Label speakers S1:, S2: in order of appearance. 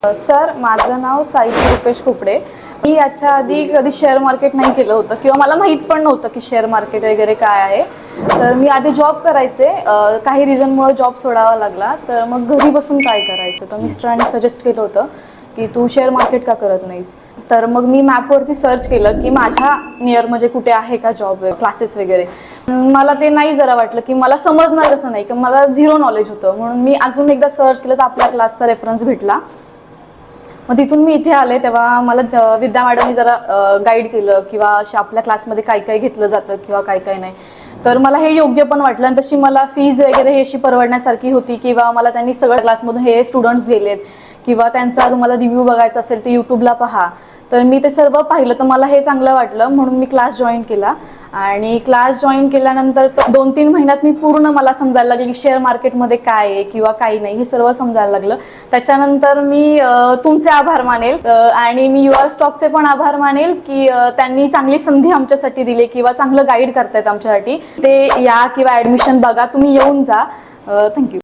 S1: Sir, माझं नाव साहित्य रुपेश कुपडे. मी याच्या आधी कधी शेअर मार्केट नाही केलं होतं किंवा मला माहीत पण नव्हतं की शेअर मार्केट वगैरे काय आहे. तर मी आधी जॉब करायचे, काही रिझनमुळे जॉब सोडावा लागला. तर मग घरी बसून काय करायचं, तर मिस्टरांनी सजेस्ट केलं होतं की तू शेअर मार्केट का करत नाहीस. तर मग मी मॅपवरती सर्च केलं की माझ्या नियर म्हणजे कुठे आहे का जॉब क्लासेस वगैरे. मला ते नाही जरा वाटलं की मला समजणार कसं नाही, की मला झिरो नॉलेज होतं. म्हणून मी अजून एकदा सर्च केलं तर आपल्या क्लासचा रेफरन्स भेटला. मग तिथून मी इथे आले तेव्हा मला विद्या मॅडमनी जरा गाईड केलं किंवा आपल्या क्लासमध्ये काय काय घेतलं जातं किंवा काय काय नाही. तर मला हे योग्य पण वाटलं आणि तशी मला फीज वगैरे ही अशी परवडण्यासारखी होती किंवा मला त्यांनी सगळ्या क्लासमधून हे स्टुडंट्स गेलेत किंवा त्यांचा तुम्हाला रिव्ह्यू बघायचा असेल तर यूट्यूबला पहा. तर मी ते सर्व पाहिलं तर मला हे चांगलं वाटलं म्हणून मी क्लास जॉईन केला. आणि क्लास जॉईन केल्यानंतर 2-3 महिन्यात मी पूर्ण मला समजायला लागलं की शेअर मार्केटमध्ये काय आहे किंवा काही नाही हे सर्व समजायला लागलं. त्याच्यानंतर मी तुमचे आभार मानेल आणि मी युआर स्टॉकचे पण आभार मानेल की त्यांनी चांगली संधी आमच्यासाठी दिली किंवा चांगलं गाईड करतायत आमच्यासाठी. ते या किंवा ॲडमिशन बघा, तुम्ही येऊन जा. थँक्यू.